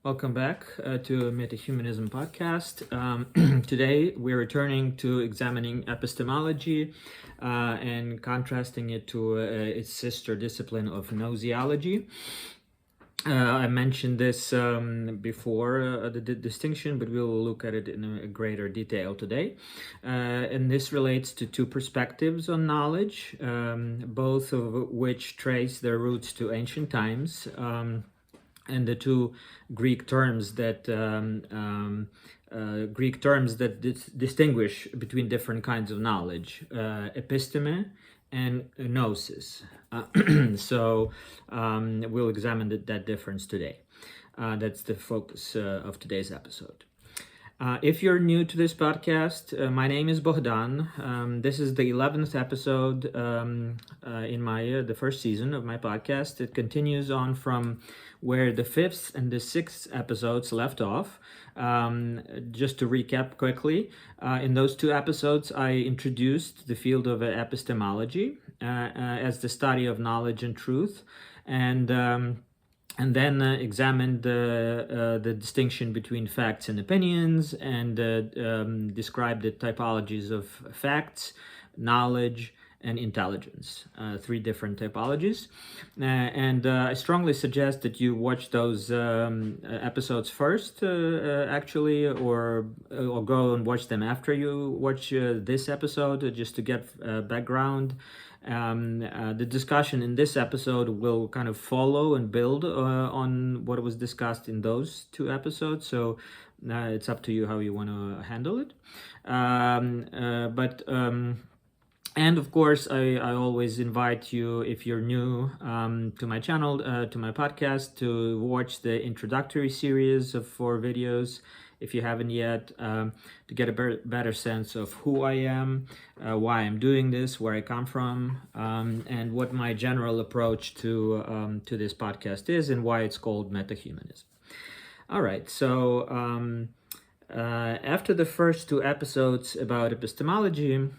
Welcome back to Metahumanism podcast. Today we're returning to examining epistemology and contrasting it to its sister discipline of Gnoseology. I mentioned this before, the distinction, but we'll look at it in a greater detail today. And this relates to two perspectives on knowledge, both of which trace their roots to ancient times. And the two Greek terms that distinguish between different kinds of knowledge, episteme and gnosis. So we'll examine that difference today. That's the focus of today's episode. If you're new to this podcast, my name is Bohdan. This is the 11th episode in the first season of my podcast. It continues on from where the 5th and the 6th episodes left off. Just to recap quickly, in those two episodes, I introduced the field of epistemology as the study of knowledge and truth, and then examined the distinction between facts and opinions, and described the typologies of facts, knowledge, and intelligence, three different typologies. And I strongly suggest that you watch those episodes first, actually, or go and watch them after you watch this episode, just to get background. The discussion in this episode will kind of follow and build on what was discussed in those two episodes, so it's up to you how you want to handle it. And of course, I always invite you, if you're new to my channel, to my podcast, to watch the introductory series of 4 videos, if you haven't yet, to get a better sense of who I am, why I'm doing this, where I come from, and what my general approach to this podcast is, and why it's called metahumanism. All right, so after the first 2 episodes about epistemology,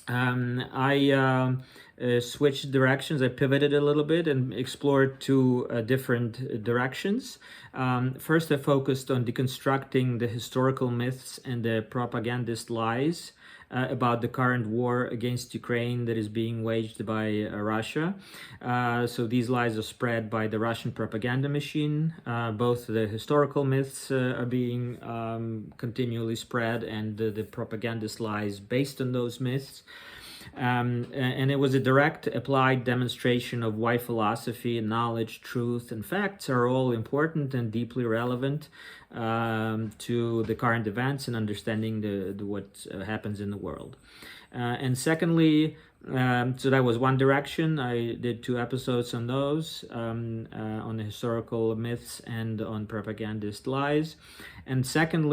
I switched directions. I pivoted a little bit and explored 2 different directions. First, I focused on deconstructing the historical myths and the propagandist lies about the current war against Ukraine that is being waged by Russia. So these lies are spread by the Russian propaganda machine. Both the historical myths are being continually spread, and the propagandist lies based on those myths. And it was a direct applied demonstration of why philosophy, knowledge, truth, and facts are all important and deeply relevant to the current events and understanding what happens in the world. And secondly, so that was one direction. I did 2 episodes on those, on the historical myths and on propagandist lies. And second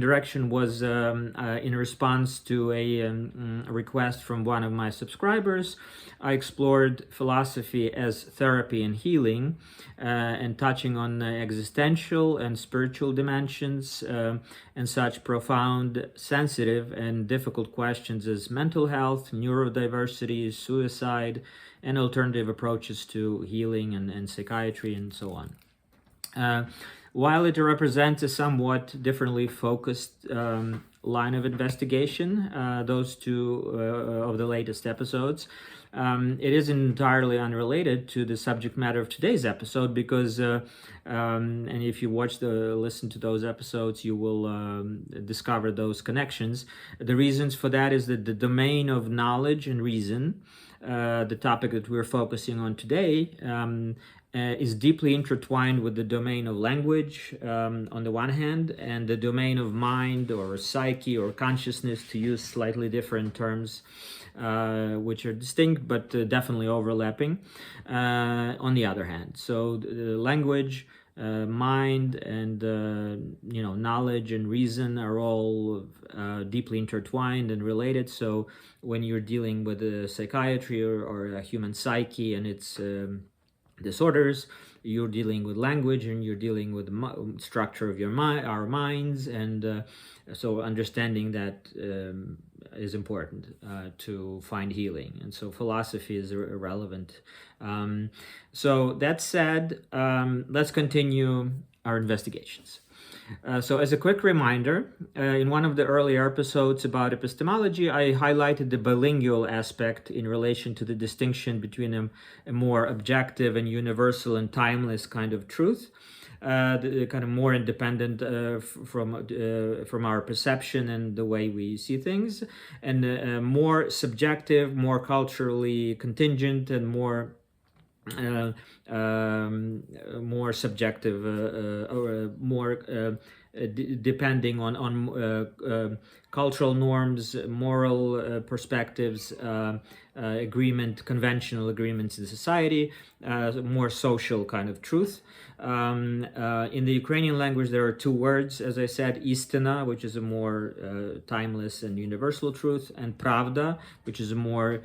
direction was in response to a request from one of my subscribers. I explored philosophy as therapy and healing, and touching on existential and spiritual dimensions, and such profound, sensitive, and difficult questions as mental health, neurodiversity, suicide, and alternative approaches to healing and psychiatry, and so on. While it represents a somewhat differently focused line of investigation, those 2 of the latest episodes, it is entirely unrelated to the subject matter of today's episode, because, and if you listen to those episodes, you will discover those connections. The reasons for that is that the domain of knowledge and reason, the topic that we're focusing on today, is deeply intertwined with the domain of language on the one hand, and the domain of mind or psyche or consciousness, to use slightly different terms, which are distinct but definitely overlapping, on the other hand. So language, mind, and knowledge and reason are all deeply intertwined and related. So when you're dealing with psychiatry or a human psyche and its disorders, you're dealing with language, and you're dealing with the structure of our minds, and so understanding that is important to find healing, and so philosophy is irrelevant. So that said, let's continue our investigations. So as a quick reminder, in one of the earlier episodes about epistemology, I highlighted the bilingual aspect in relation to the distinction between a more objective and universal and timeless kind of truth, the kind of more independent from our perception and the way we see things, and more subjective, more culturally contingent, and more more subjective, or more depending on cultural norms, moral perspectives, conventional agreements in society, more social kind of truth. In the Ukrainian language, there are two words, as I said: istina, which is a more timeless and universal truth, and pravda, which is a more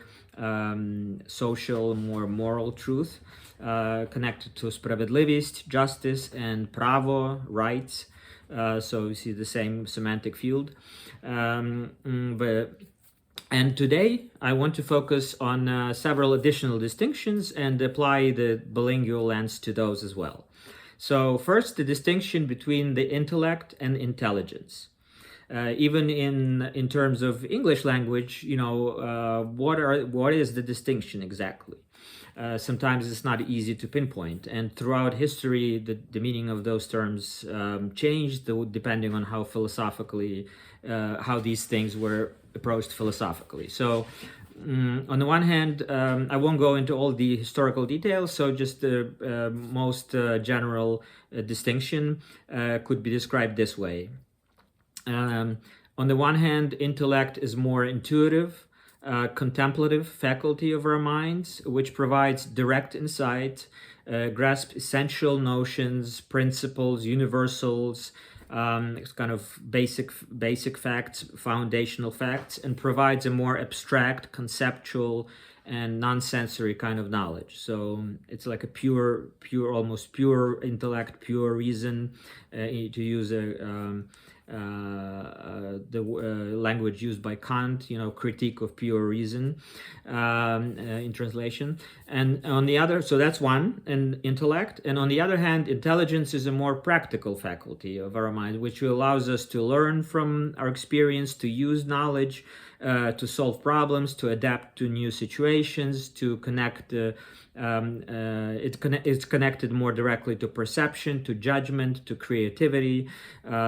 social, more moral truth, connected to spravedливость, justice, and pravo, rights. So you see the same semantic field. And today I want to focus on several additional distinctions and apply the bilingual lens to those as well. So first, the distinction between the intellect and intelligence. Even in terms of English language, what is the distinction exactly? Sometimes it's not easy to pinpoint, and throughout history, the meaning of those terms changed depending on how philosophically, how these things were approached philosophically. So, on the one hand, I won't go into all the historical details, so just the most general distinction could be described this way. On the one hand, intellect is more intuitive, contemplative faculty of our minds, which provides direct insight, grasps essential notions, principles, universals, kind of basic facts, foundational facts, and provides a more abstract, conceptual, and non-sensory kind of knowledge. So it's like a pure, almost pure intellect, pure reason, to use the language used by Kant, critique of pure reason, in translation. And on the other, so that's one, and intellect. And on the other hand, intelligence is a more practical faculty of our mind, which allows us to learn from our experience, to use knowledge, to solve problems, to adapt to new situations, to connect. It's connected more directly to perception, to judgment, to creativity,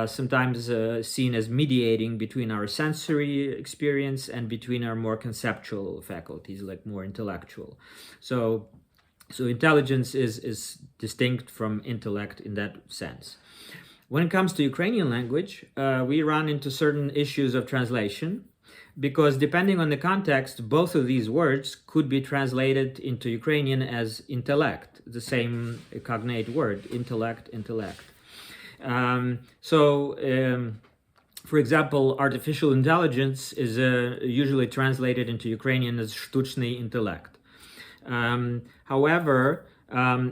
sometimes seen as mediating between our sensory experience and between our more conceptual faculties, like more intellectual. So intelligence is distinct from intellect in that sense. When it comes to Ukrainian language, we run into certain issues of translation, because depending on the context, both of these words could be translated into Ukrainian as intellect, the same cognate word, intellect. For example, artificial intelligence is usually translated into Ukrainian as sztuczny intellect. However,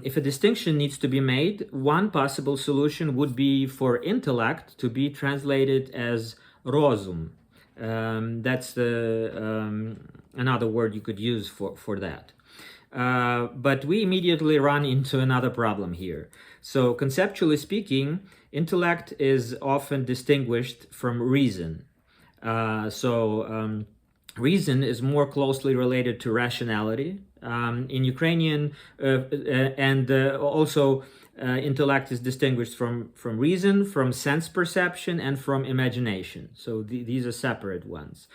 if a distinction needs to be made, one possible solution would be for intellect to be translated as rozum. That's another word you could use for that. But we immediately run into another problem here. So conceptually speaking, intellect is often distinguished from reason. Reason is more closely related to rationality. In Ukrainian, and also intellect is distinguished from reason, from sense perception, and from imagination. So these are separate ones.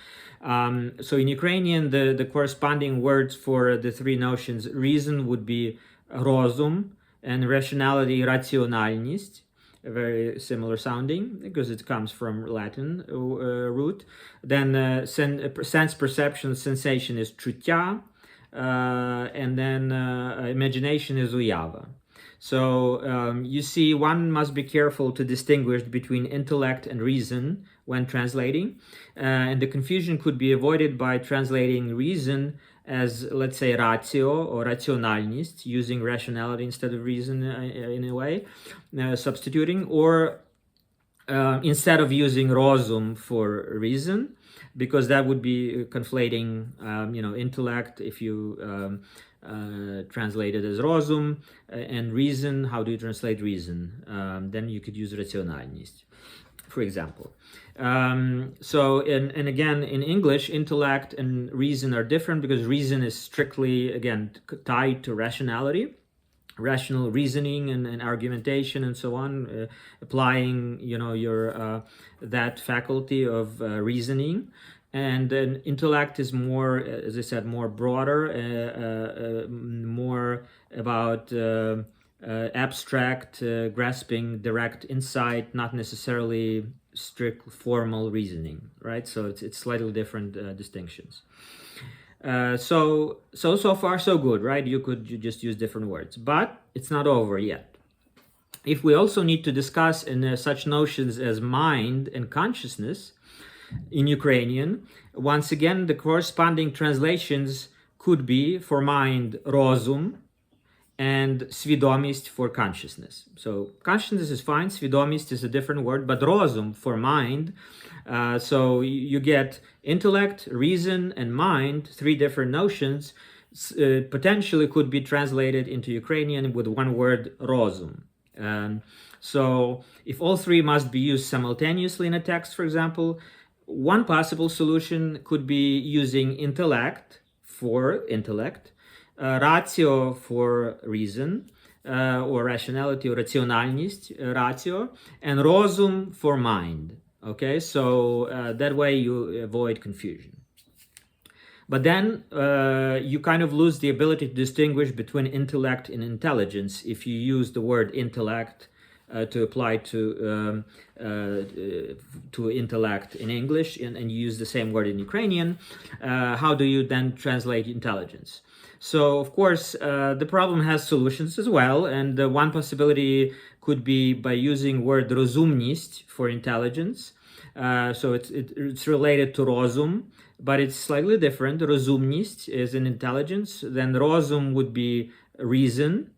So in Ukrainian, the corresponding words for the three notions, reason would be rozum, and rationality, rationalность, very similar sounding because it comes from Latin root. Then sense perception, sensation is czucia, and then imagination is uyava. So you see, one must be careful to distinguish between intellect and reason when translating, and the confusion could be avoided by translating reason as, let's say, ratio or rationalность, using rationality instead of reason in a way, substituting, or instead of using rozum for reason, because that would be conflating, intellect, if you translate it as rozum, and reason. How do you translate reason? Then you could use рациональность, for example. And again, in English, intellect and reason are different, because reason is strictly, again, tied to rationality, rational reasoning and argumentation and so on, applying, your that faculty of reasoning. And then intellect is more, as I said, more broader, more about abstract, grasping direct insight, not necessarily strict formal reasoning, right? So it's slightly different distinctions. So far so good, right? You just use different words, but it's not over yet. If we also need to discuss in such notions as mind and consciousness in Ukrainian, once again, the corresponding translations could be for mind rozum and свідомість for consciousness. So consciousness is fine, свідомість is a different word, but rozum for mind. So you get intellect, reason, and mind, three different notions, potentially could be translated into Ukrainian with one word, rozum. So if all three must be used simultaneously in a text, for example, one possible solution could be using intellect for intellect, ratio for reason, or rationality, or рациональность, ratio, and rozum for mind. Okay, so that way you avoid confusion. But then you kind of lose the ability to distinguish between intellect and intelligence if you use the word intellect to apply to intellect in English, and you use the same word in Ukrainian. How do you then translate intelligence? So, of course, the problem has solutions as well, and one possibility could be by using word rozumність for intelligence. So it's related to rozum, but it's slightly different. Rozumність is in intelligence, then rozum would be reason,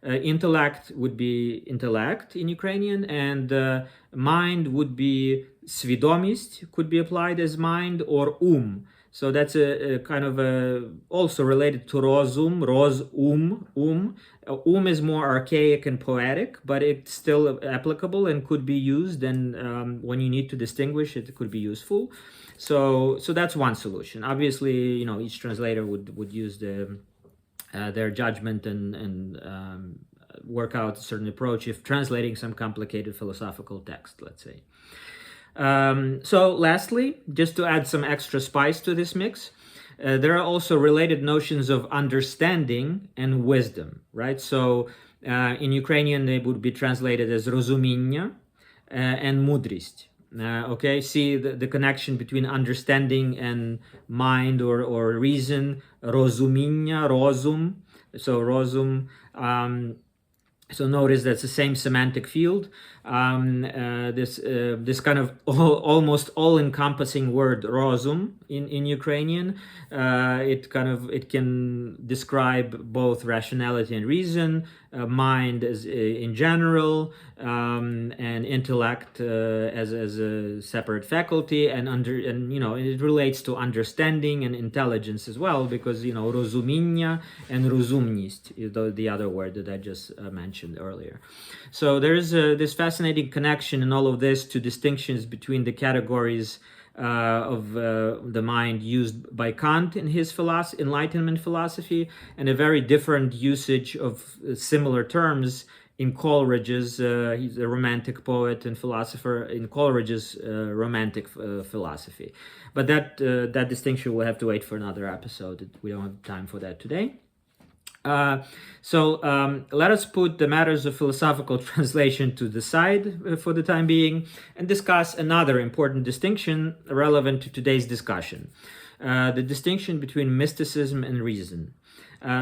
intellect would be intellect in Ukrainian, and mind would be свідомість, could be applied as mind, or So that's a kind of also related to rozum, is more archaic and poetic, but it's still applicable and could be used, and when you need to distinguish it, it could be useful. So that's one solution. Obviously, each translator would use their judgment and work out a certain approach if translating some complicated philosophical text, let's say. So lastly, just to add some extra spice to this mix, there are also related notions of understanding and wisdom, right? So in Ukrainian, they would be translated as розуміння and мудрість. Okay, see the connection between understanding and mind or reason, розуміння, розум. So rozum, so notice that's the same semantic field. This kind of almost all-encompassing word rozum in Ukrainian, it can describe both rationality and reason, mind as in general, and intellect as a separate faculty, and it relates to understanding and intelligence as well, because rozumіння and rozumність is the other word that I just mentioned earlier. So there is this fascinating connection in all of this to distinctions between the categories of the mind used by Kant in his Enlightenment philosophy, and a very different usage of similar terms in Coleridge's, he's a romantic poet and philosopher, in Coleridge's romantic philosophy. But that distinction will have to wait for another episode. We don't have time for that today. So let us put the matters of philosophical translation to the side for the time being and discuss another important distinction relevant to today's discussion, the distinction between mysticism and reason.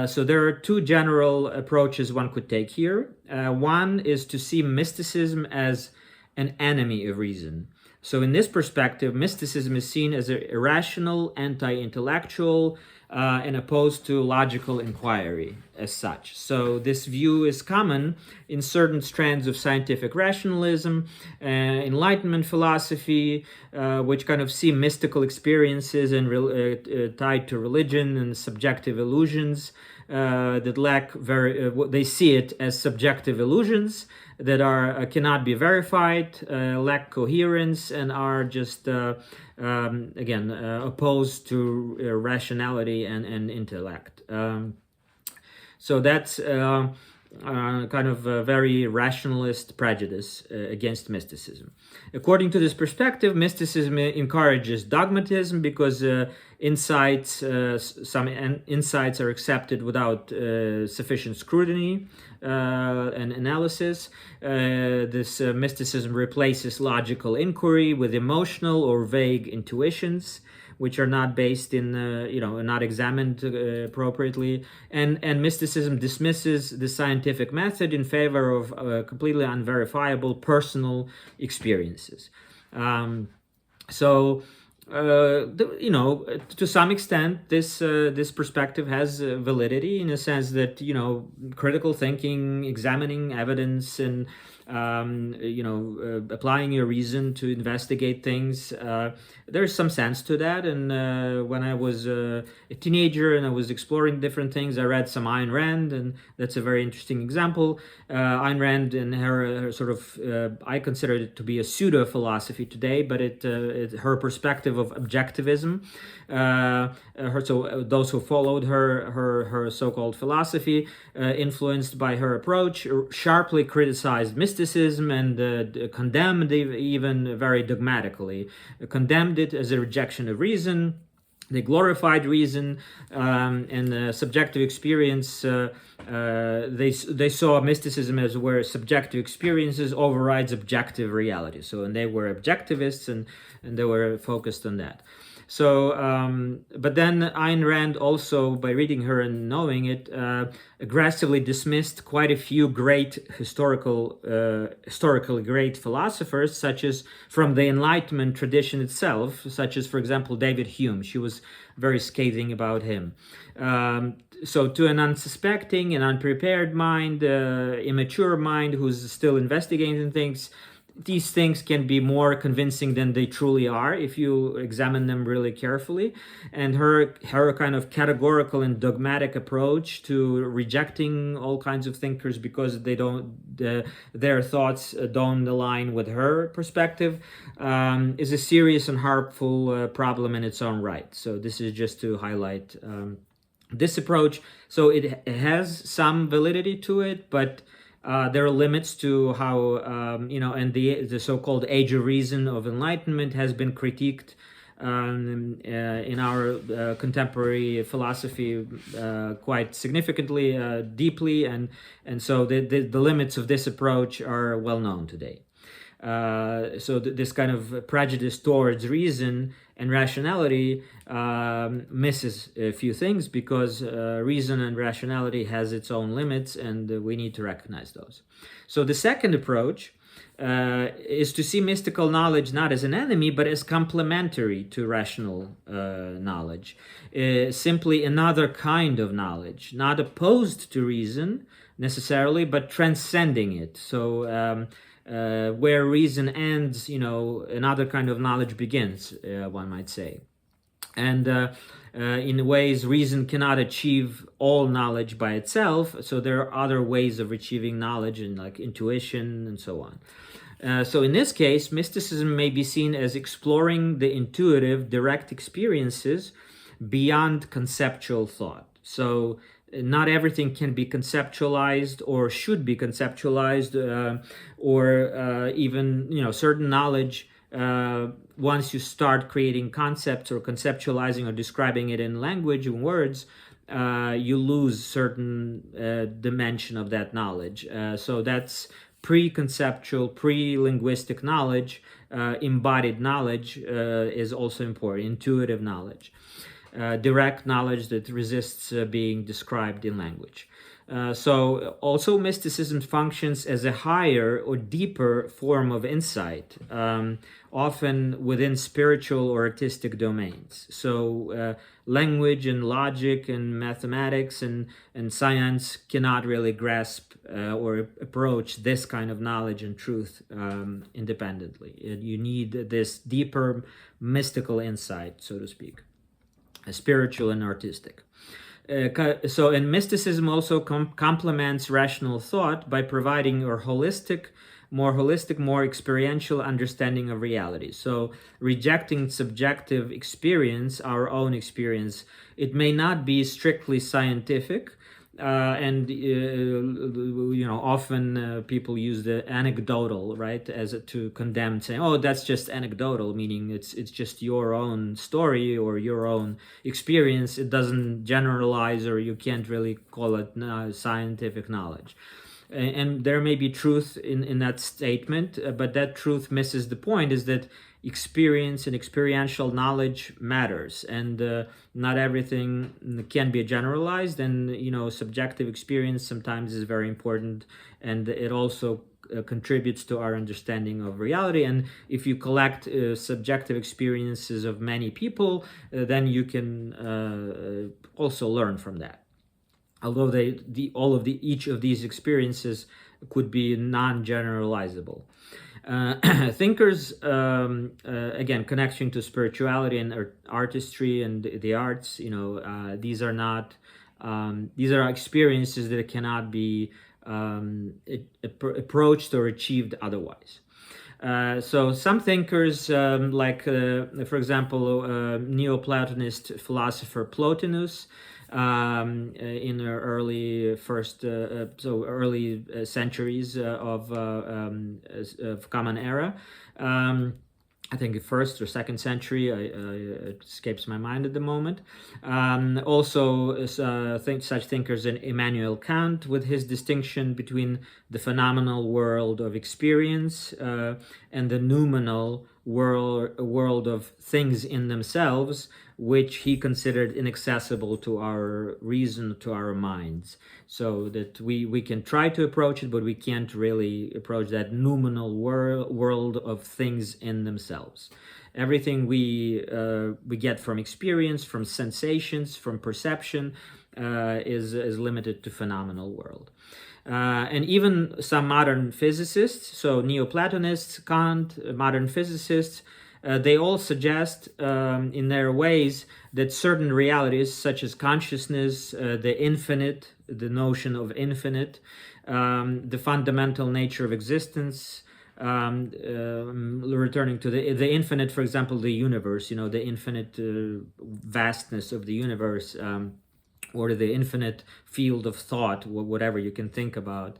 So there are two general approaches one could take here. One is to see mysticism as an enemy of reason. So in this perspective, mysticism is seen as an irrational, anti-intellectual, and opposed to logical inquiry as such. So this view is common in certain strands of scientific rationalism, Enlightenment philosophy, which kind of see mystical experiences and tied to religion and subjective illusions that lack they see it as subjective illusions that are cannot be verified, lack coherence, and are just again opposed to rationality and intellect. So that's kind of a very rationalist prejudice against mysticism. According to this perspective, mysticism encourages dogmatism because some insights are accepted without sufficient scrutiny and analysis. This mysticism replaces logical inquiry with emotional or vague intuitions, which are not based in, not examined appropriately. And mysticism dismisses the scientific method in favor of completely unverifiable personal experiences. To some extent, this perspective has validity in a sense that, critical thinking, examining evidence, and applying your reason to investigate things. There's some sense to that. And when I was a teenager and I was exploring different things, I read some Ayn Rand, and that's a very interesting example. Ayn Rand and her sort of, I consider it to be a pseudo philosophy today, but her perspective of objectivism. Those who followed her so-called philosophy, influenced by her approach, sharply criticized mysticism and condemned even very dogmatically, condemned it as a rejection of reason. They glorified reason and subjective experience. They saw mysticism as where subjective experiences overrides objective reality. So, and they were objectivists, and they were focused on that. So, but then Ayn Rand also, by reading her and knowing it, aggressively dismissed quite a few great historically great philosophers, such as from the Enlightenment tradition itself, such as, for example, David Hume. She was very scathing about him. So to an unsuspecting and unprepared mind, immature mind who's still investigating things, these things can be more convincing than they truly are if you examine them really carefully. And her kind of categorical and dogmatic approach to rejecting all kinds of thinkers because their thoughts don't align with her perspective is a serious and harmful problem in its own right. So this is just to highlight this approach. So it has some validity to it, but there are limits to how, and the so-called age of reason of enlightenment has been critiqued in our contemporary philosophy quite significantly, deeply, and so the limits of this approach are well known today. This kind of prejudice towards reason and rationality misses a few things because reason and rationality has its own limits, and we need to recognize those. So the second approach is to see mystical knowledge not as an enemy, but as complementary to rational knowledge. Simply another kind of knowledge, not opposed to reason necessarily, but transcending it. So where reason ends, another kind of knowledge begins, one might say. And in ways, reason cannot achieve all knowledge by itself, so there are other ways of achieving knowledge, and like intuition and so on. So in this case, mysticism may be seen as exploring the intuitive, direct experiences beyond conceptual thought. So not everything can be conceptualized or should be conceptualized, or even, certain knowledge, once you start creating concepts or conceptualizing or describing it in language and words, you lose certain dimension of that knowledge. So that's pre-conceptual, pre-linguistic knowledge. Embodied knowledge is also important, intuitive knowledge. Direct knowledge that resists being described in language. So also mysticism functions as a higher or deeper form of insight, often within spiritual or artistic domains. So language and logic and mathematics and science cannot really grasp or approach this kind of knowledge and truth independently. You need this deeper mystical insight, so to speak, spiritual and artistic. So, and mysticism also complements rational thought by providing a more experiential understanding of reality. So, rejecting subjective experience, our own experience, it may not be strictly scientific. Often people use the anecdotal, right, as to condemn, saying, "Oh, that's just anecdotal," meaning it's just your own story or your own experience. It doesn't generalize, or you can't really call it scientific knowledge. And there may be truth in that statement, but that truth misses the point. Is that experience and experiential knowledge matters, and not everything can be generalized, and subjective experience sometimes is very important, and it also contributes to our understanding of reality. And if you collect subjective experiences of many people, then you can also learn from that, although each of these experiences could be non-generalizable. Thinkers, again, connection to spirituality and artistry and the arts, these are experiences that cannot be approached or achieved otherwise. So some thinkers, for example, Neoplatonist philosopher Plotinus, in the early centuries of Common Era. I think the first or second century, it escapes my mind at the moment. Also, such thinkers in Immanuel Kant, with his distinction between the phenomenal world of experience and the noumenal world of things in themselves, which he considered inaccessible to our reason, to our minds. So that we can try to approach it, but we can't really approach that noumenal world of things in themselves. Everything we get from experience, from sensations, from perception, is limited to phenomenal world. And even some modern physicists, so Neoplatonists, Kant, modern physicists, they all suggest in their ways that certain realities, such as consciousness, the infinite, the notion of infinite, the fundamental nature of existence, returning to the infinite, for example, the universe, the infinite vastness of the universe, or the infinite field of thought, whatever you can think about,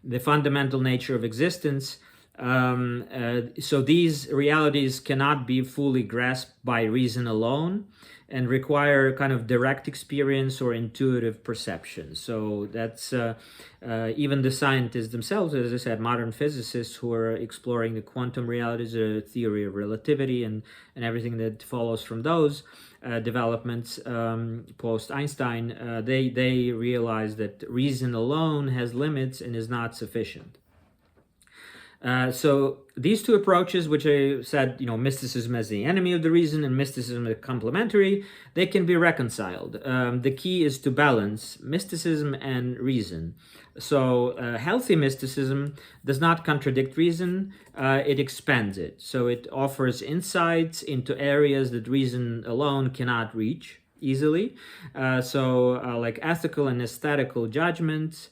the fundamental nature of existence. So these realities cannot be fully grasped by reason alone, and require kind of direct experience or intuitive perception. So that's even the scientists themselves, as I said, modern physicists who are exploring the quantum realities, the theory of relativity, and everything that follows from those developments post-Einstein, they realize that reason alone has limits and is not sufficient. So these two approaches, which I said, mysticism as the enemy of the reason and mysticism as complementary, they can be reconciled. The key is to balance mysticism and reason. So healthy mysticism does not contradict reason, it expands it. So it offers insights into areas that reason alone cannot reach easily. Like ethical and aesthetical judgments,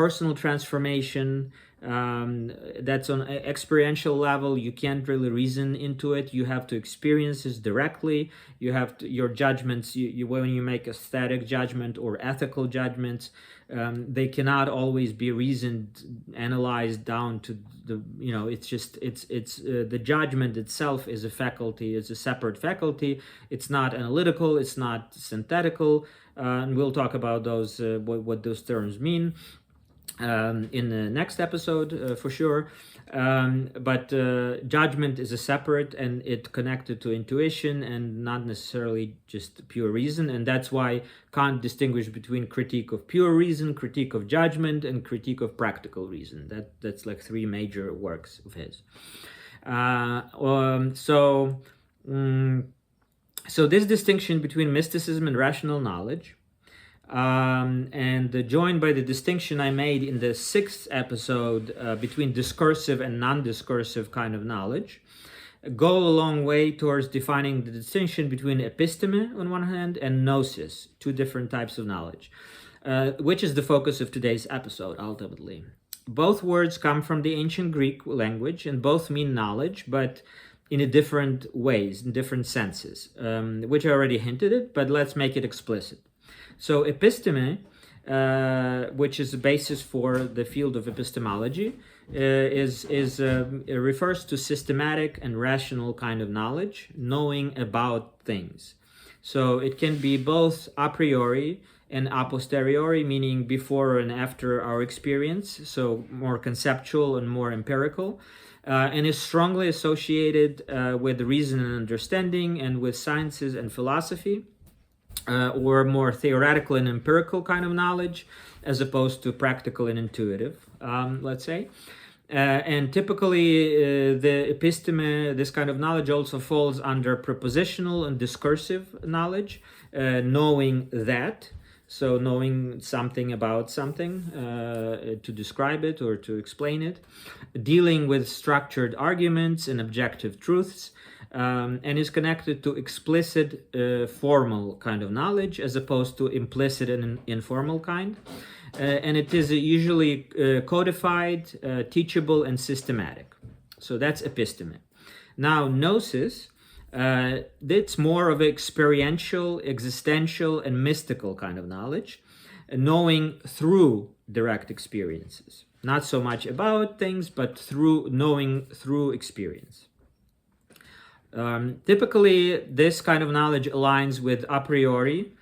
personal transformation, that's on an experiential level. You can't really reason into it. You have to experience this directly. You have to, your judgments, when you make aesthetic judgment or ethical judgments, they cannot always be reasoned, analyzed down to the, the judgment itself is a faculty, it's a separate faculty. It's not analytical, it's not synthetical. And we'll talk about those, what those terms mean. in the next episode for sure. But judgment is a separate, and it connected to intuition and not necessarily just pure reason. And that's why Kant distinguished between critique of pure reason, critique of judgment, and critique of practical reason. That's like three major works of his. So this distinction between mysticism and rational knowledge, and joined by the distinction I made in the 6th episode between discursive and non-discursive kind of knowledge, go a long way towards defining the distinction between episteme on one hand and gnosis, two different types of knowledge, which is the focus of today's episode ultimately. Both words come from the ancient Greek language and both mean knowledge, but in a different ways, in different senses, which I already hinted at, but let's make it explicit. So episteme, which is the basis for the field of epistemology, refers to systematic and rational kind of knowledge, knowing about things. So it can be both a priori and a posteriori, meaning before and after our experience, so more conceptual and more empirical, and is strongly associated with reason and understanding and with sciences and philosophy, or more theoretical and empirical kind of knowledge, as opposed to practical and intuitive, let's say. And typically, the episteme, this kind of knowledge, also falls under propositional and discursive knowledge, knowing that. So knowing something about something to describe it or to explain it, dealing with structured arguments and objective truths, and is connected to explicit formal kind of knowledge as opposed to implicit and informal kind. And it is usually codified, teachable, and systematic. So that's episteme. Now, gnosis, it's more of experiential, existential, and mystical kind of knowledge, knowing through direct experiences. Not so much about things, but through knowing through experience. Typically, this kind of knowledge aligns with a priori,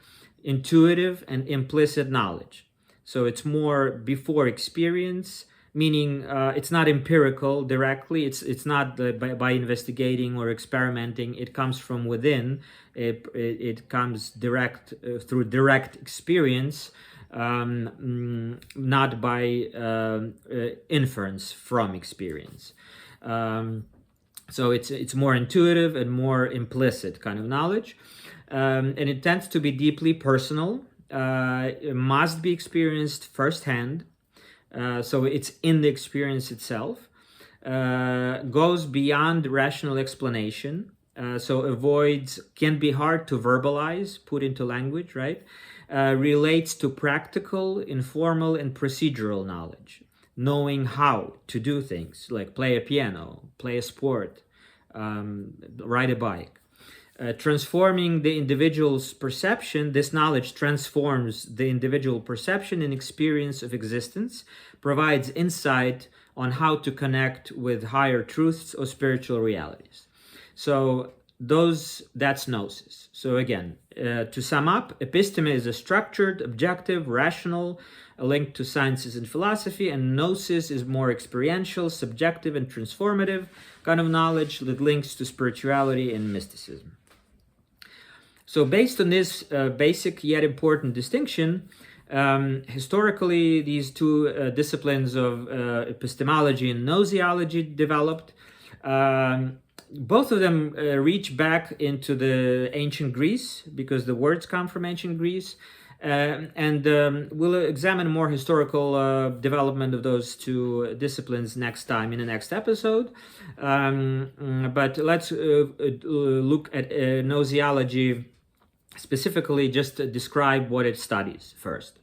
intuitive, and implicit knowledge. So it's more before experience, meaning it's not empirical directly. It's not by investigating or experimenting. It comes from within. It comes direct through direct experience, not by inference from experience. So it's more intuitive and more implicit kind of knowledge, and it tends to be deeply personal. It must be experienced firsthand. So it's in the experience itself, goes beyond rational explanation, so can be hard to verbalize, put into language, right? Relates to practical, informal, and procedural knowledge, knowing how to do things like play a piano, play a sport, ride a bike. Transforming the individual's perception, this knowledge transforms the individual perception and experience of existence, provides insight on how to connect with higher truths or spiritual realities. So that's gnosis. So again, to sum up, episteme is a structured, objective, rational, linked to sciences and philosophy, and gnosis is more experiential, subjective, and transformative kind of knowledge that links to spirituality and mysticism. So based on this basic yet important distinction, historically these two disciplines of epistemology and gnoseology developed. Both of them reach back into the ancient Greece because the words come from ancient Greece. And we'll examine more historical development of those two disciplines next time in the next episode. But let's look at gnoseology specifically, just to describe what it studies first.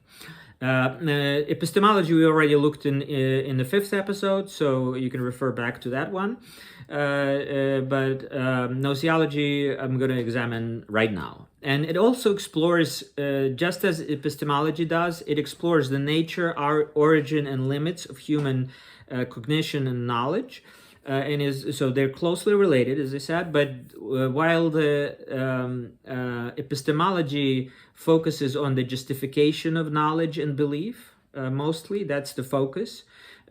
Epistemology we already looked in the 5th episode, so you can refer back to that one. But gnoseology I'm going to examine right now. And it also explores, just as epistemology does, it explores the nature, our origin, and limits of human cognition and knowledge. So they're closely related, as I said, but while the epistemology focuses on the justification of knowledge and belief, mostly. That's the focus.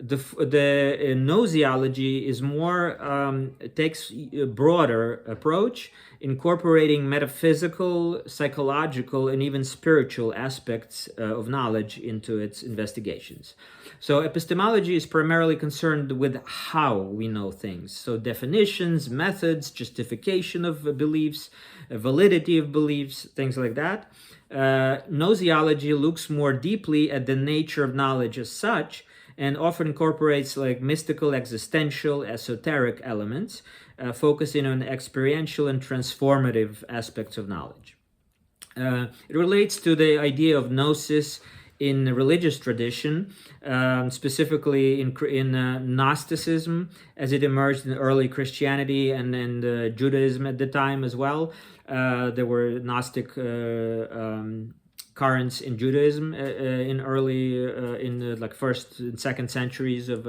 The Gnoseology is more, takes a broader approach, incorporating metaphysical, psychological, and even spiritual aspects of knowledge into its investigations. So epistemology is primarily concerned with how we know things. So definitions, methods, justification of beliefs, validity of beliefs, things like that. Gnoseology looks more deeply at the nature of knowledge as such, and often incorporates like mystical, existential, esoteric elements, focusing on experiential and transformative aspects of knowledge. It relates to the idea of gnosis in religious tradition, specifically in Gnosticism, as it emerged in early Christianity and Judaism at the time as well. There were Gnostic currents in Judaism in early, in the like first and second centuries of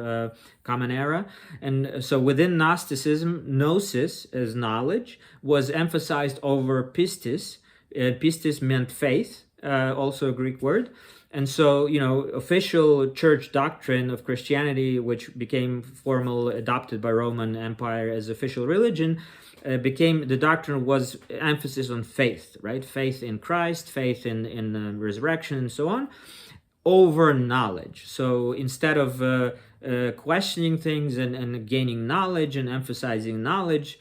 Common Era. And so within Gnosticism, gnosis as knowledge was emphasized over pistis. Pistis meant faith, also a Greek word. And so, official church doctrine of Christianity, which became formal, adopted by Roman Empire as official religion, became, the doctrine was emphasis on faith, right? Faith in Christ, faith in resurrection, and so on, over knowledge. So instead of questioning things and gaining knowledge and emphasizing knowledge,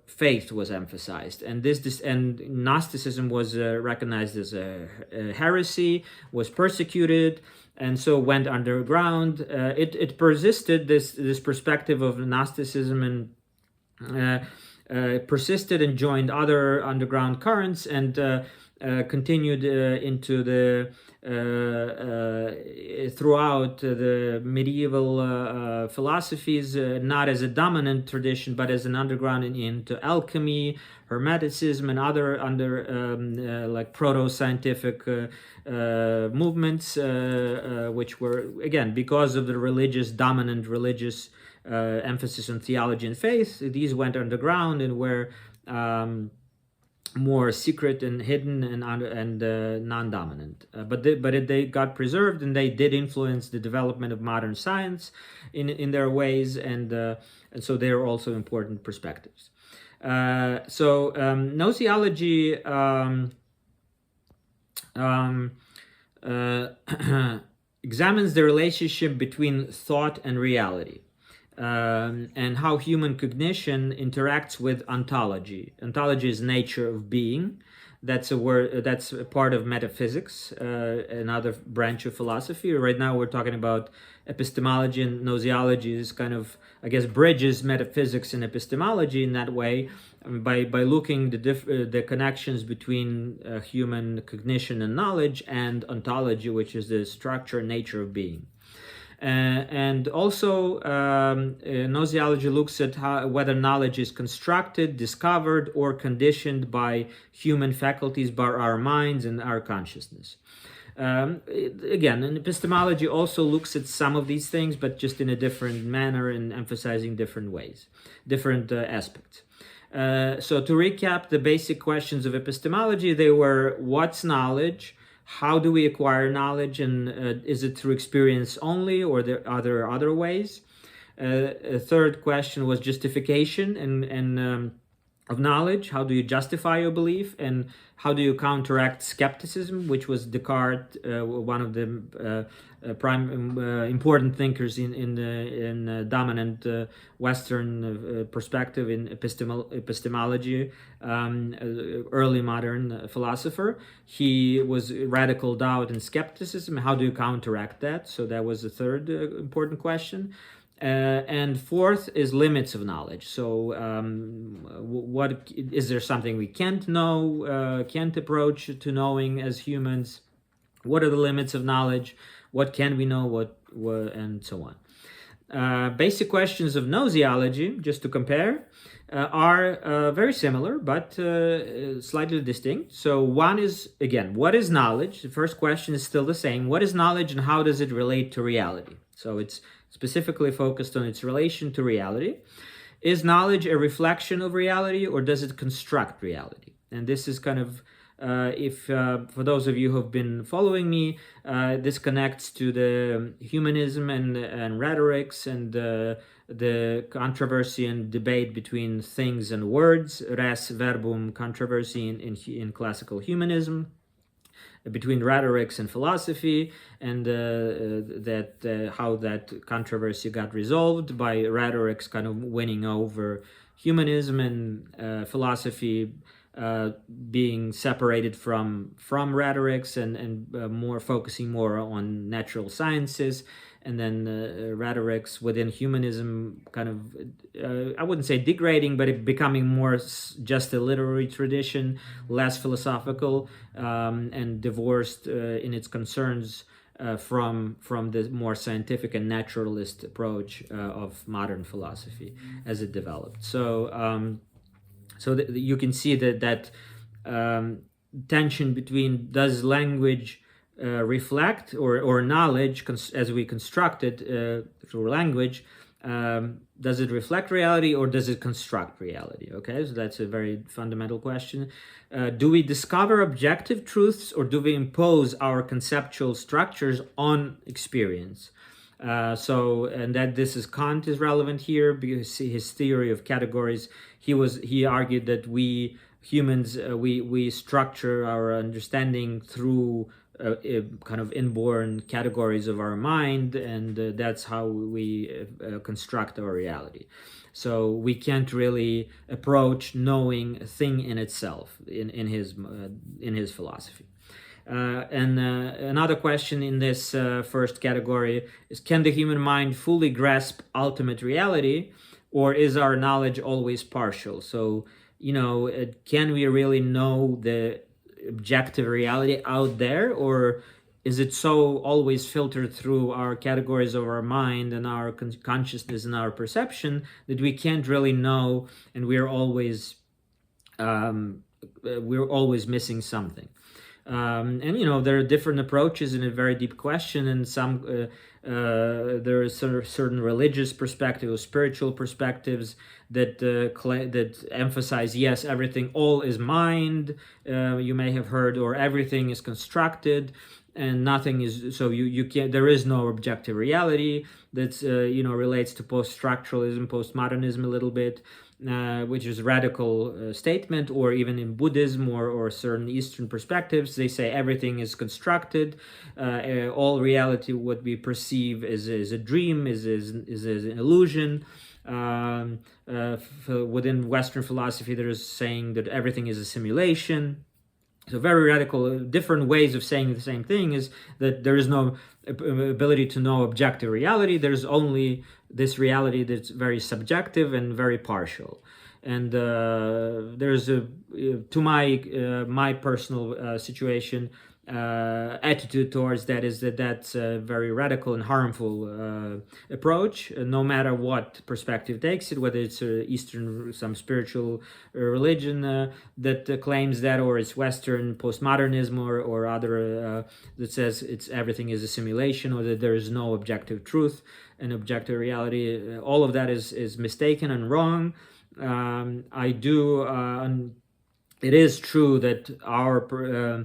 faith was emphasized, and and Gnosticism was recognized as a heresy, was persecuted, and so went underground. It persisted, this perspective of Gnosticism, and persisted and joined other underground currents, and continued into the throughout the medieval philosophies, not as a dominant tradition, but as an underground into alchemy, Hermeticism, and other like proto-scientific movements, which were, again, because of the dominant religious emphasis on theology and faith, these went underground and were more secret and hidden and non-dominant. But they got preserved, and they did influence the development of modern science in their ways, and so they are also important perspectives. Gnoseology examines the relationship between thought and reality. And how human cognition interacts with ontology. Ontology is nature of being. That's a word. That's a part of metaphysics, another branch of philosophy. Right now, we're talking about epistemology, and gnoseology is kind of, I guess, bridges metaphysics and epistemology in that way, by looking the connections between human cognition and knowledge, and ontology, which is the structure and nature of being. And also, gnoseology looks at whether knowledge is constructed, discovered, or conditioned by human faculties, by our minds and our consciousness. Again, and epistemology also looks at some of these things, but just in a different manner and emphasizing different ways, different aspects. So to recap the basic questions of epistemology, they were: what's knowledge? How do we acquire knowledge, and is it through experience only, or are there other ways? A third question was justification and of knowledge. How do you justify your belief, and how do you counteract skepticism, which was Descartes, one of the important thinkers in the dominant Western perspective in epistemology, early modern philosopher. He was radical doubt and skepticism. How do you counteract that? So that was the third important question. And fourth is limits of knowledge. So what is there something we can't know, can't approach to knowing as humans? What are the limits of knowledge? What can we know? What and so on. Basic questions of gnoseology, just to compare, are very similar, but slightly distinct. So one is, again, what is knowledge? The first question is still the same. What is knowledge, and how does it relate to reality? So it's specifically focused on its relation to reality. Is knowledge a reflection of reality, or does it construct reality? And this is kind of If for those of you who have been following me, this connects to the humanism and rhetorics and the controversy and debate between things and words, res verbum controversy in classical humanism, between rhetorics and philosophy, and how that controversy got resolved by rhetorics kind of winning over humanism and philosophy being separated from rhetorics and more focusing more on natural sciences, and then rhetorics within humanism kind of I wouldn't say degrading, but it becoming more just a literary tradition, less philosophical, and divorced in its concerns from the more scientific and naturalist approach of modern philosophy as it developed. So you can see that tension between, does language reflect, or knowledge as we construct it through language, does it reflect reality or does it construct reality? Okay, so that's a very fundamental question. Do we discover objective truths or do we impose our conceptual structures on experience? And that Kant is relevant here because his theory of categories, he argued that we humans we structure our understanding through kind of inborn categories of our mind, and that's how we construct our reality. So we can't really approach knowing a thing in itself in his philosophy. Another question in this first category is, can the human mind fully grasp ultimate reality, or is our knowledge always partial? So, can we really know the objective reality out there, or is it so always filtered through our categories of our mind and our consciousness and our perception that we can't really know, and we're always missing something? And there are different approaches in a very deep question, and some there are certain religious perspectives or spiritual perspectives that emphasize, yes, everything, all is mind, you may have heard, or everything is constructed and nothing is, so you can't, there is no objective reality. That's relates to post-structuralism, postmodernism a little bit, which is a radical statement. Or even in Buddhism or certain Eastern perspectives, they say everything is constructed. All reality, what we perceive, is a dream, is an illusion. Within Western philosophy, there is saying that everything is a simulation. So very radical, different ways of saying the same thing is that there is no ability to know objective reality. There's only this reality that's very subjective and very partial. And there's to my personal situation, attitude towards that is that's a very radical and harmful approach, no matter what perspective takes it, whether it's Eastern, some spiritual religion that claims that, or it's Western postmodernism or other that says everything is a simulation, or that there is no objective truth and objective reality. All of that is mistaken and wrong. It is true that our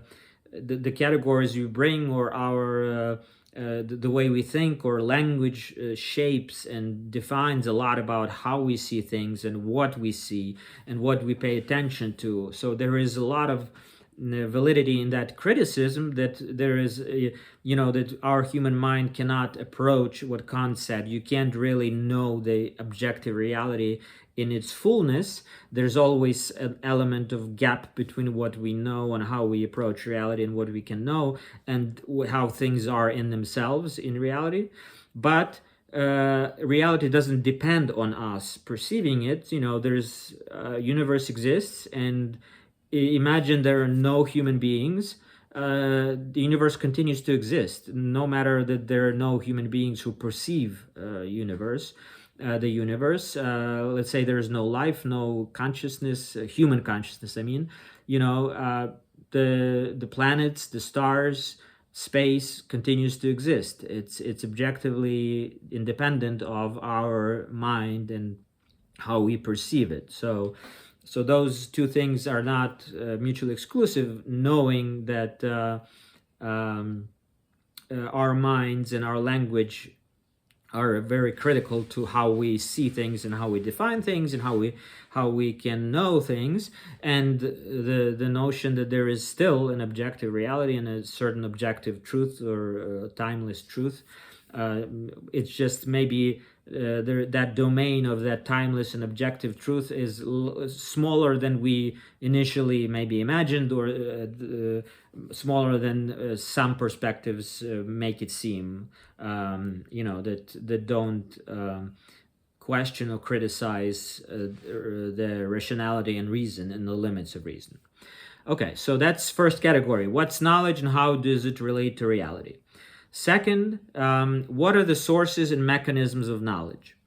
the categories you bring, or our the way we think, or language shapes and defines a lot about how we see things and what we see and what we pay attention to. So there is a lot of validity in that criticism, that there is that our human mind cannot approach what Kant said. You can't really know the objective reality in its fullness. There's always an element of gap between what we know and how we approach reality, and what we can know, and how things are in themselves in reality. But reality doesn't depend on us perceiving it. There's universe exists, and imagine there are no human beings. The universe continues to exist, no matter that there are no human beings who perceive the universe. Let's say there is no life, no consciousness, human consciousness. I mean, the planets, the stars, space continues to exist. It's objectively independent of our mind and how we perceive it. So So those two things are not mutually exclusive, knowing that our minds and our language are very critical to how we see things and how we define things and how we can know things, and the notion that there is still an objective reality and a certain objective truth or timeless truth. It's just maybe that domain of that timeless and objective truth is smaller than we initially maybe imagined, or smaller than some perspectives make it seem. That don't question or criticize the rationality and reason and the limits of reason. Okay, so that's first category. What's knowledge and how does it relate to reality? Second, what are the sources and mechanisms of knowledge?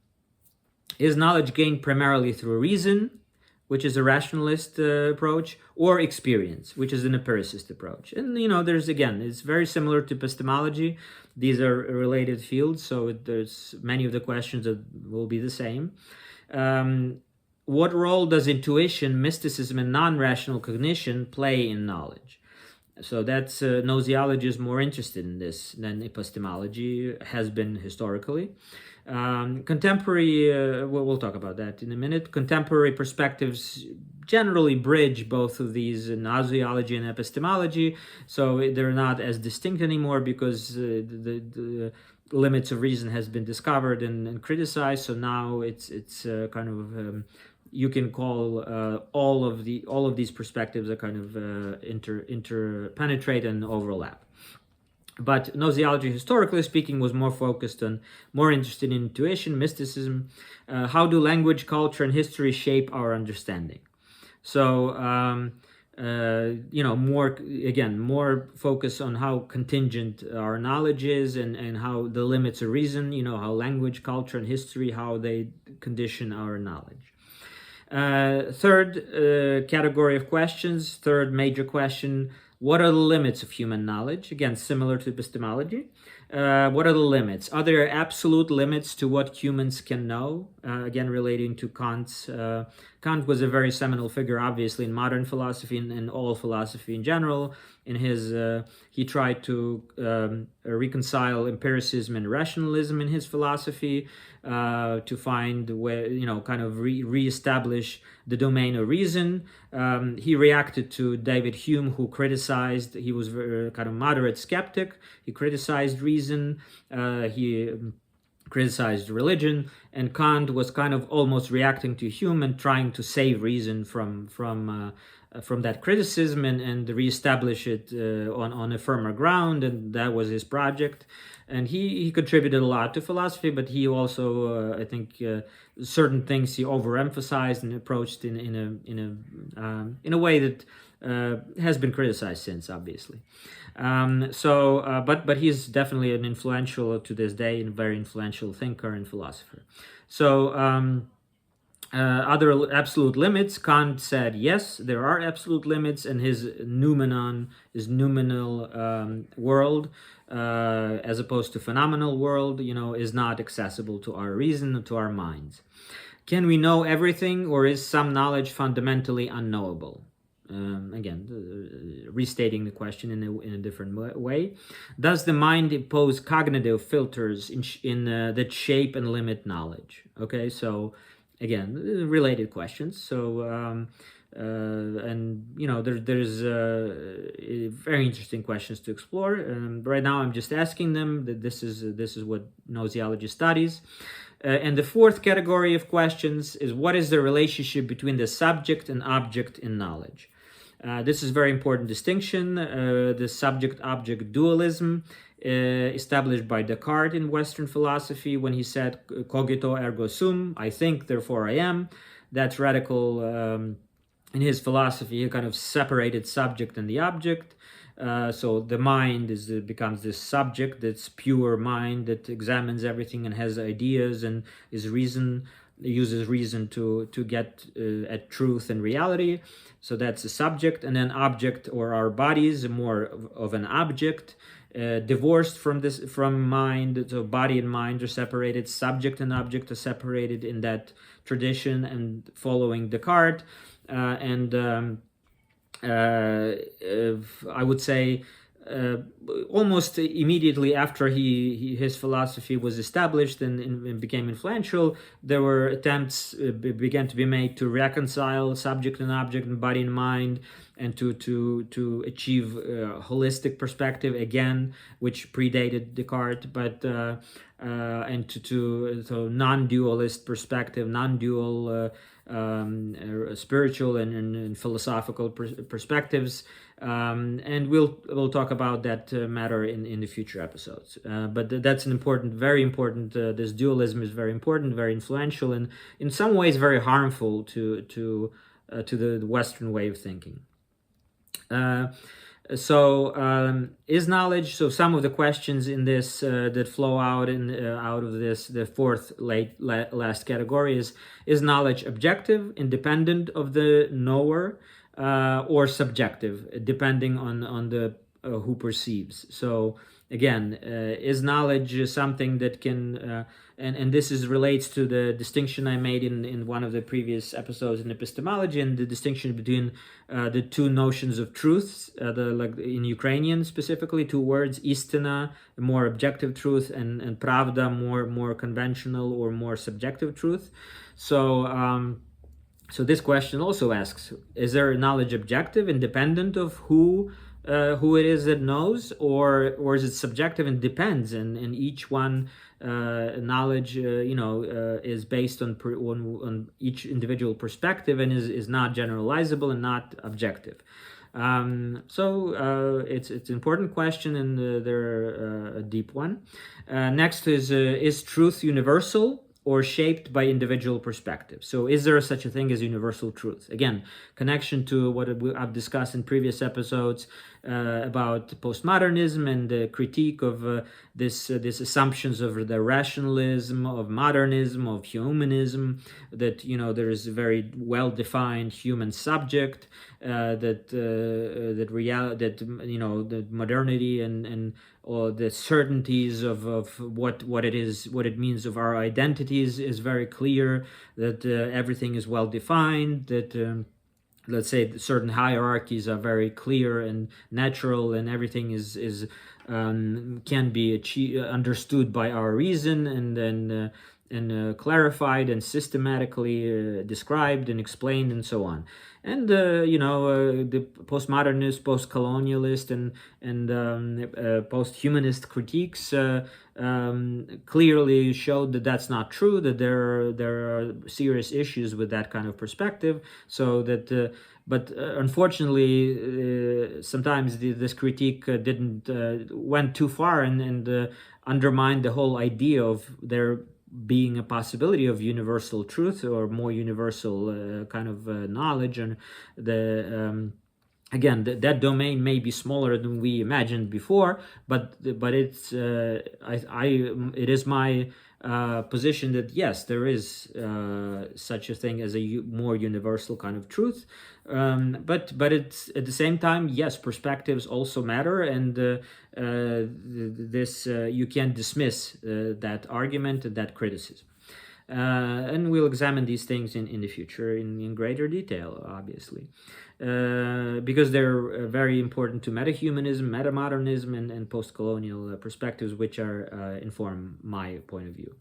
Is knowledge gained primarily through reason, which is a rationalist approach, or experience, which is an empiricist approach? And there's, again, it's very similar to epistemology. These are related fields, so there's many of the questions that will be the same. What role does intuition, mysticism, and non-rational cognition play in knowledge? So that's Gnoseology is more interested in this than epistemology has been historically. Contemporary, we'll talk about that in a minute. Contemporary perspectives generally bridge both of these, Gnoseology and epistemology, so they're not as distinct anymore because the limits of reason has been discovered and criticized. So now it's kind of you can call all of these perspectives are kind of interpenetrate and overlap. But Gnoseology, historically speaking, was more interested in intuition, mysticism. How do language, culture, and history shape our understanding? So, more focus on how contingent our knowledge is and how the limits of reason, how language, culture, and history, how they condition our knowledge. Third category of questions, third major question: what are the limits of human knowledge? Again, similar to epistemology. What are the limits? Are there absolute limits to what humans can know? Again, relating to Kant's. Kant was a very seminal figure, obviously, in modern philosophy and all philosophy in general. In his, he tried to reconcile empiricism and rationalism in his philosophy, to find where, kind of reestablish the domain of reason. He reacted to David Hume, who criticized, he was kind of moderate skeptic. He criticized reason. He criticized religion, and Kant was kind of almost reacting to Hume and trying to save reason from that criticism and reestablish it on a firmer ground, and that was his project. And he contributed a lot to philosophy, but he also, I think, certain things he overemphasized and approached in a way that has been criticized since, obviously. But he's definitely an influential to this day and very influential thinker and philosopher. So other absolute limits, Kant said yes, there are absolute limits, and his noumenon, his noumenal world, as opposed to phenomenal world, is not accessible to our reason, to our minds. Can we know everything, or is some knowledge fundamentally unknowable? Again, restating the question in a different way. Does the mind impose cognitive filters that shape and limit knowledge? Okay, so again, related questions. So there's very interesting questions to explore. Right now, I'm just asking them. That this is what Gnoseology studies. And the fourth category of questions is: what is the relationship between the subject and object in knowledge? This is a very important distinction. The subject-object dualism established by Descartes in Western philosophy when he said cogito ergo sum, I think, therefore I am. That's radical. In his philosophy, he kind of separated subject and the object. So the mind becomes this subject, that's pure mind that examines everything and has ideas and uses reason to get at truth and reality. So that's a subject. And then object, or our bodies, more of an object. divorced from mind. So body and mind are separated, subject and object are separated in that tradition, and following Descartes. I would say almost immediately after his philosophy was established and became influential, there were attempts began to be made to reconcile subject and object and body and mind, and to achieve a holistic perspective again, which predated Descartes, but and so non-dualist perspective, non-dual spiritual and philosophical perspectives, and we'll talk about that matter in the future episodes. But that's an important, very important. This dualism is very important, very influential, and in some ways very harmful to the Western way of thinking. Is knowledge? So some of the questions in this that flow out of this, the fourth last category is knowledge objective, independent of the knower, or subjective, depending on the who perceives. So again, is knowledge something that can and this relates to the distinction I made in one of the previous episodes in epistemology, and the distinction between the two notions of truths, like in Ukrainian specifically, two words: istina, more objective truth, and pravda, more conventional or more subjective truth. So this question also asks: is there knowledge objective, independent of who it is that knows, or is it subjective and depends, and each one knowledge is based on each individual perspective, and is not generalizable and not objective. It's an important question, and they're a deep one. Next is truth universal or shaped by individual perspective? So is there such a thing as universal truth? Again, connection to what I've discussed in previous episodes about postmodernism and the critique of this assumptions of the rationalism, of modernism, of humanism, that there is a very well-defined human subject, that modernity and or the certainties of what it means of our identities is very clear, that everything is well defined, that let's say certain hierarchies are very clear and natural, and everything is can be understood by our reason, and then clarified and systematically described and explained, and so on. And the postmodernist, post-colonialist, and post-humanist critiques clearly showed that that's not true. That there are serious issues with that kind of perspective. So that, but unfortunately, sometimes this critique went too far and undermined the whole idea of there being a possibility of universal truth or more universal kind of knowledge. And again, that domain may be smaller than we imagined before, but it's it is my position that yes, there is such a thing as a more universal kind of truth, but it's at the same time, yes, perspectives also matter, and you can't dismiss that argument and that criticism. And we'll examine these things in the future in greater detail, obviously, because they're very important to metahumanism, metamodernism, and post-colonial perspectives, which inform my point of view.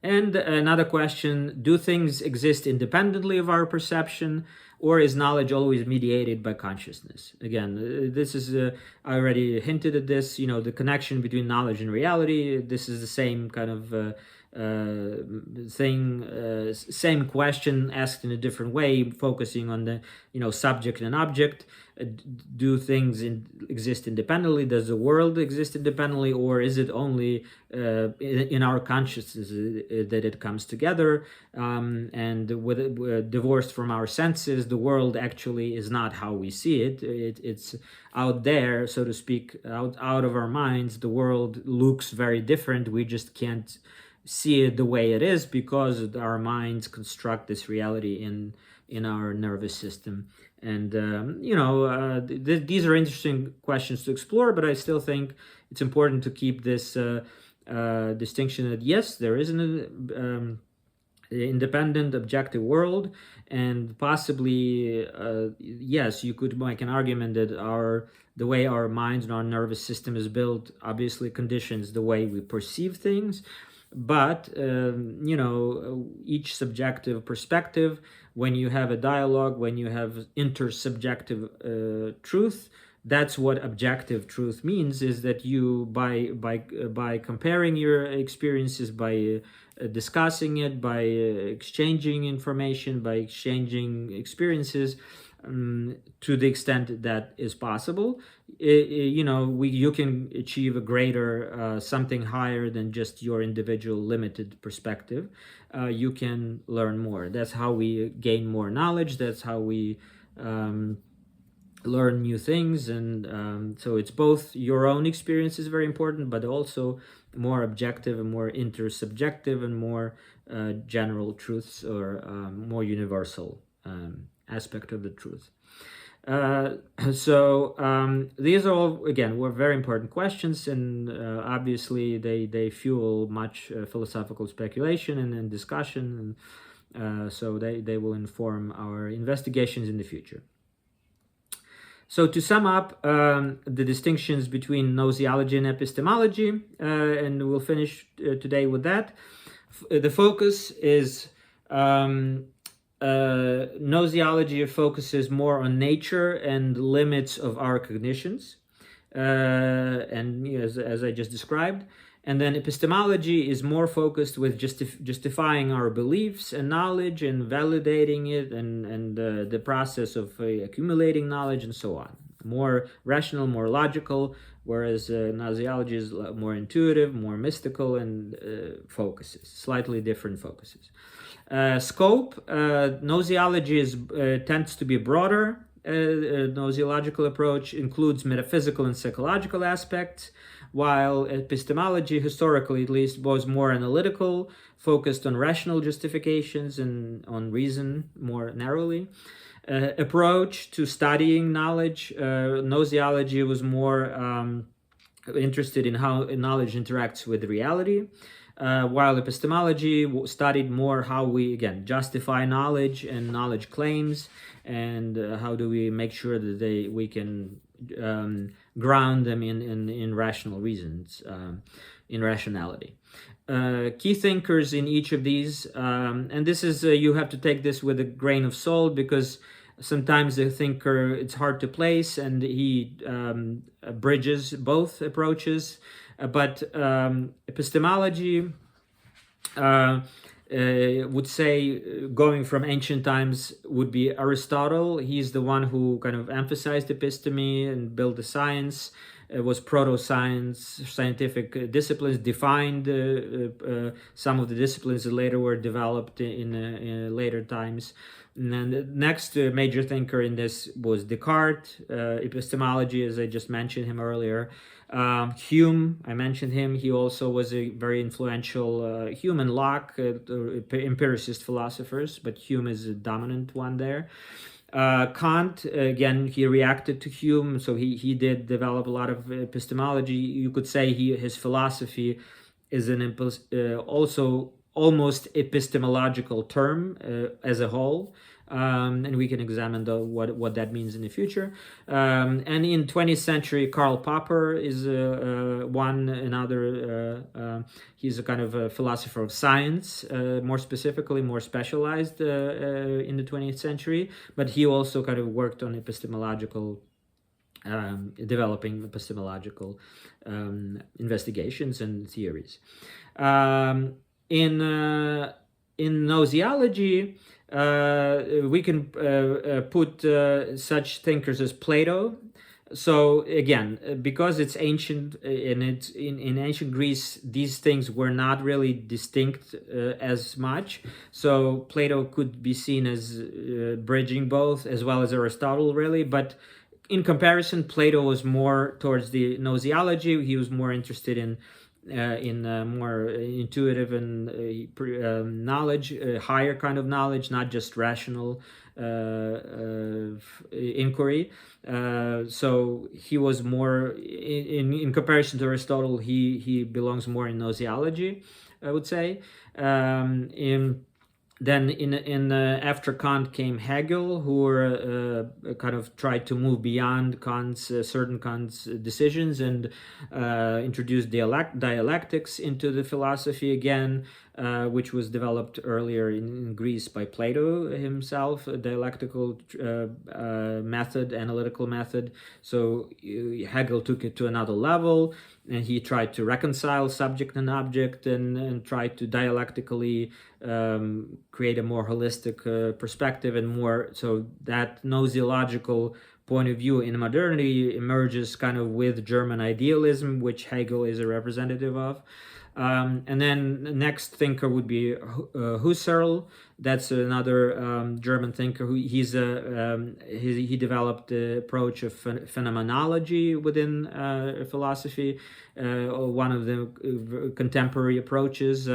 And another question: do things exist independently of our perception, or is knowledge always mediated by consciousness? Again, this is I already hinted at this. The connection between knowledge and reality. This is the same kind of same question asked in a different way, focusing on the subject and object. Do things exist independently? Does the world exist independently, or is it only in our consciousness that it comes together? And divorced from our senses, the world actually is not how we see it. It's out there, so to speak, out of our minds. The world looks very different. We just can't see it the way it is because our minds construct this reality in our nervous system And these are interesting questions to explore, but I still think it's important to keep this distinction that yes, there is an independent, objective world, and possibly, yes, you could make an argument that the way our minds and our nervous system is built obviously conditions the way we perceive things. But each subjective perspective, when you have a dialogue, when you have intersubjective truth, that's what objective truth means, is that you by comparing your experiences, by discussing it, by exchanging information, by exchanging experiences, to the extent that is possible, you can achieve a greater something higher than just your individual limited perspective. You can learn more. That's how we gain more knowledge. That's how we learn new things. And so it's both your own experience is very important, but also more objective and more intersubjective and more general truths, or more universal aspect of the truth. These are all, again, were very important questions, and obviously they fuel much philosophical speculation and discussion, and so they will inform our investigations in the future. So to sum up the distinctions between gnoseology and epistemology, and we'll finish today with that. The focus is gnoseology focuses more on nature and limits of our cognitions, and as I just described. And then epistemology is more focused with justifying our beliefs and knowledge and validating it, and the process of accumulating knowledge and so on. More rational, more logical, whereas gnoseology is more intuitive, more mystical, and slightly different focuses. Scope, gnoseology tends to be broader. Gnoseological approach includes metaphysical and psychological aspects, while epistemology, historically at least, was more analytical, focused on rational justifications and on reason more narrowly. Approach to studying knowledge, gnoseology was more interested in how knowledge interacts with reality, while epistemology studied more how we, again, justify knowledge and knowledge claims, and how do we make sure that we can ground them in rational reasons, in rationality. Key thinkers in each of these, and this is, you have to take this with a grain of salt, because sometimes the thinker, it's hard to place, and he bridges both approaches. But epistemology would say, going from ancient times, would be Aristotle. He's the one who kind of emphasized episteme and built the science. It was proto-science, scientific disciplines, defined some of the disciplines that later were developed in later times. And then the next major thinker in this was Descartes. Epistemology, as I just mentioned him earlier. Hume, I mentioned him. He also was a very influential Hume and Locke, empiricist philosophers, but Hume is a dominant one there. Kant, again, he reacted to Hume, so he did develop a lot of epistemology. You could say his philosophy is also almost epistemological term as a whole, and we can examine what that means in the future. And in 20th century, Karl Popper is another. He's a kind of a philosopher of science, more specifically, more specialized in the 20th century, but he also kind of worked on developing epistemological investigations and theories. In gnoseology, we can put such thinkers as Plato. So again, because it's ancient, and it's in ancient Greece, these things were not really distinct as much. So Plato could be seen as bridging both, as well as Aristotle, really. But in comparison, Plato was more towards the gnoseology. He was more interested in in more intuitive and knowledge, higher kind of knowledge, not just rational inquiry. So he was more, in comparison to Aristotle, he belongs more in Gnoseology, I would say. Then after Kant came Hegel, who kind of tried to move beyond certain Kant's decisions and introduced dialectics into the philosophy again, which was developed earlier in Greece by Plato himself, a dialectical method, analytical method. So Hegel took it to another level, and he tried to reconcile subject and object and tried to dialectically create a more holistic perspective, and more so that gnoseological point of view in modernity emerges kind of with German idealism, which Hegel is a representative of. And then the next thinker would be Husserl. That's another German thinker who he developed the approach of phenomenology within philosophy, one of the contemporary approaches,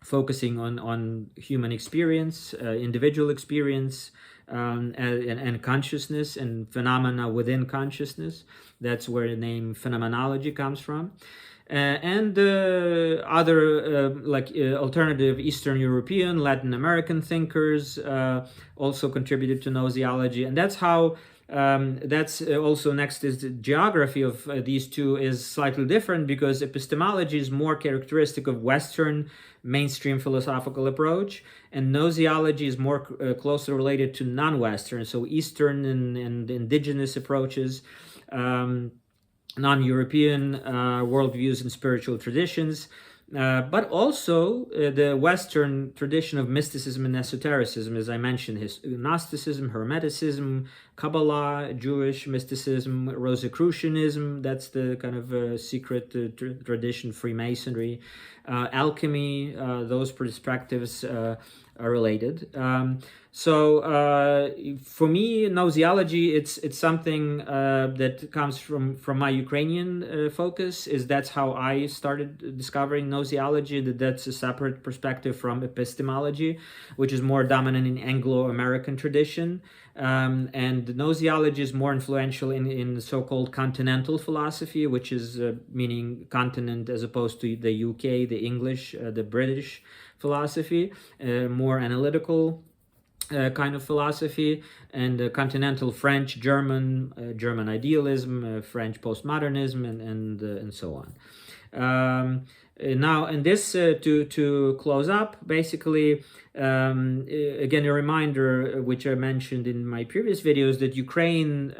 focusing on human experience, individual experience, and consciousness and phenomena within consciousness. That's where the name phenomenology comes from. And other alternative Eastern European, Latin American thinkers also contributed to gnoseology, and that's how. That's also next is the geography of these two is slightly different, because epistemology is more characteristic of Western mainstream philosophical approach, and gnoseology is more closely related to non-Western, so Eastern and indigenous approaches, non-European worldviews and spiritual traditions, but also the Western tradition of mysticism and esotericism, as I mentioned, Gnosticism, Hermeticism, Kabbalah, Jewish mysticism, Rosicrucianism, that's the kind of secret tradition, Freemasonry, alchemy, those perspectives are related. So for me, gnoseology, it's something that comes from my Ukrainian focus. That's how I started discovering gnoseology. That's a separate perspective from epistemology, which is more dominant in Anglo-American tradition. And gnoseology is more influential in the so-called continental philosophy, which is meaning continent as opposed to the UK, the English, the British philosophy, more analytical kind of philosophy, and continental French, German idealism, French postmodernism, and so on. Now, and this to close up, basically, again, a reminder, which I mentioned in my previous videos, that Ukraine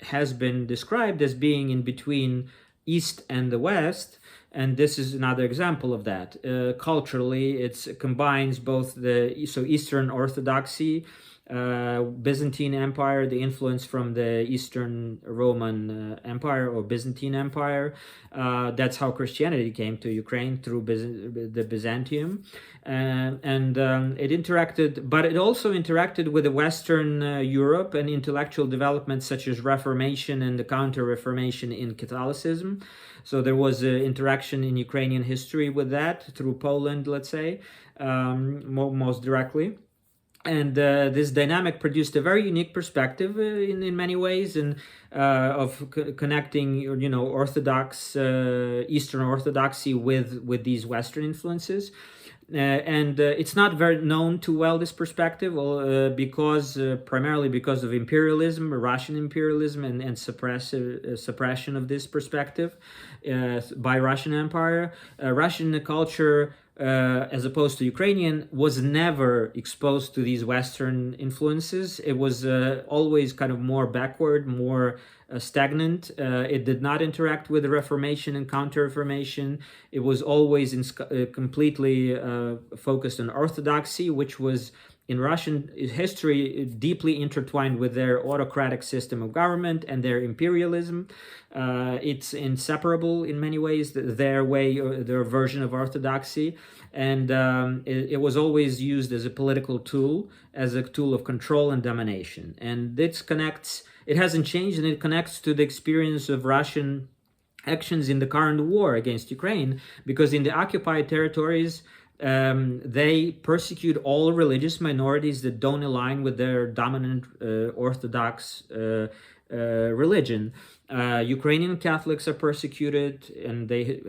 has been described as being in between East and the West. And this is another example of that. Culturally, it combines both Eastern Orthodoxy, Byzantine Empire, the influence from the Eastern Roman Empire or Byzantine Empire. That's how Christianity came to Ukraine, through the Byzantium. And it interacted, but it also interacted with the Western Europe and intellectual developments such as Reformation and the Counter-Reformation in Catholicism. So there was an interaction in Ukrainian history with that through Poland, let's say, most directly. And this dynamic produced a very unique perspective in many ways, and of connecting, Orthodox Eastern Orthodoxy with these Western influences. And it's not very known too well, this perspective, primarily because of imperialism, Russian imperialism, and suppression of this perspective by Russian Empire. Russian culture, as opposed to Ukrainian, was never exposed to these Western influences. It was always kind of more backward, more stagnant. It did not interact with the Reformation and Counter-Reformation. It was always completely focused on Orthodoxy, which was in Russian history deeply intertwined with their autocratic system of government and their imperialism. It's inseparable in many ways, their way, or their version of Orthodoxy. And it was always used as a political tool, as a tool of control and domination. And this connects, it hasn't changed, and it connects to the experience of Russian actions in the current war against Ukraine, because in the occupied territories, they persecute all religious minorities that don't align with their dominant Orthodox religion. Ukrainian Catholics are persecuted, and they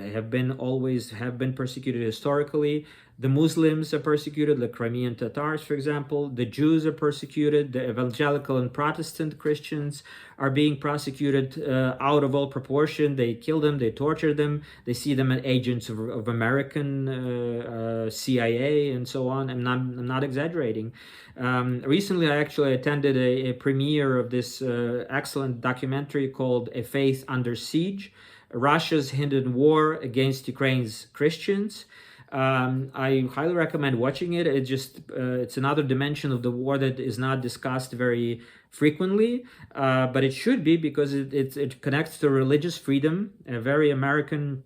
always have been persecuted historically. The Muslims are persecuted, the Crimean Tatars, for example. The Jews are persecuted. The evangelical and Protestant Christians are being prosecuted out of all proportion. They kill them, they torture them, they see them as agents of American CIA and so on. I'm not exaggerating. Recently, I actually attended a premiere of this excellent documentary called A Faith Under Siege, Russia's Hidden War Against Ukraine's Christians. I highly recommend watching it. It's another dimension of the war that is not discussed very frequently, but it should be, because it connects to religious freedom, a very American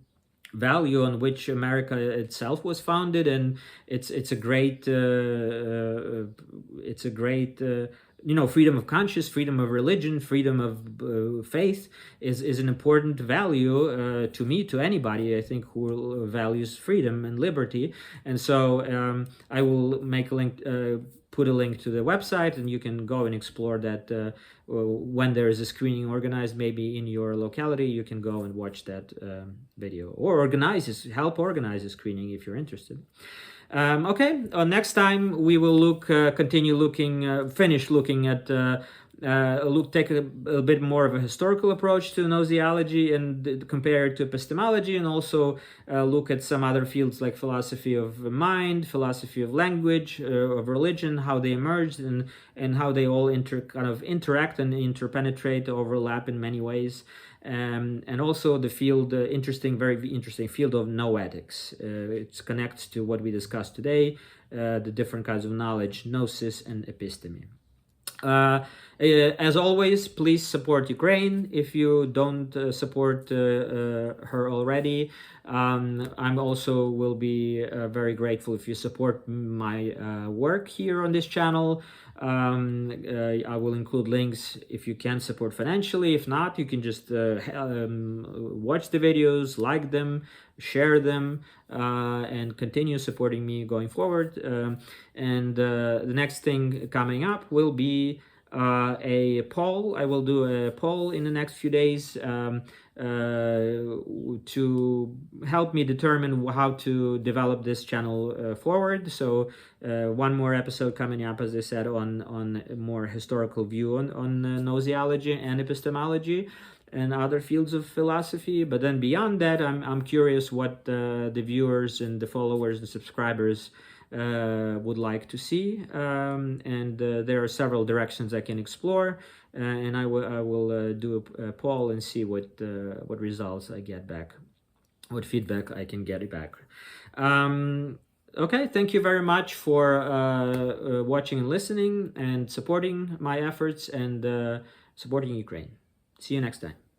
value on which America itself was founded, and it's a great freedom of conscience, freedom of religion, freedom of faith is an important value to me, to anybody, I think, who values freedom and liberty. And so I will make a link, put a link to the website, and you can go and explore that. When there is a screening organized, maybe in your locality, you can go and watch that video, or help organize a screening if you're interested. Okay, next time we will finish looking at, take a bit more of a historical approach to Gnoseology and compare it to epistemology, and also look at some other fields like philosophy of mind, philosophy of language, of religion, how they emerged, and how they all interact and interpenetrate, overlap in many ways. And also the field, very interesting field of noetics. It connects to what we discussed today, the different kinds of knowledge, gnosis and episteme. As always, please support Ukraine if you don't support her already. I'm also will be very grateful if you support my work here on this channel. I will include links if you can support financially. If not, you can just watch the videos, like them, share them, and continue supporting me going forward. And the next thing coming up will be a poll. I will do a poll in the next few days to help me determine how to develop this channel forward. So one more episode coming up, as I said, on a more historical view on Gnoseology and epistemology and other fields of philosophy. But then beyond that, I'm curious what the viewers and the followers and subscribers would like to see, and there are several directions I can explore, and I will do a poll and see what results I get back, what feedback I can get back. Okay, thank you very much for watching and listening and supporting my efforts and supporting Ukraine. See you next time.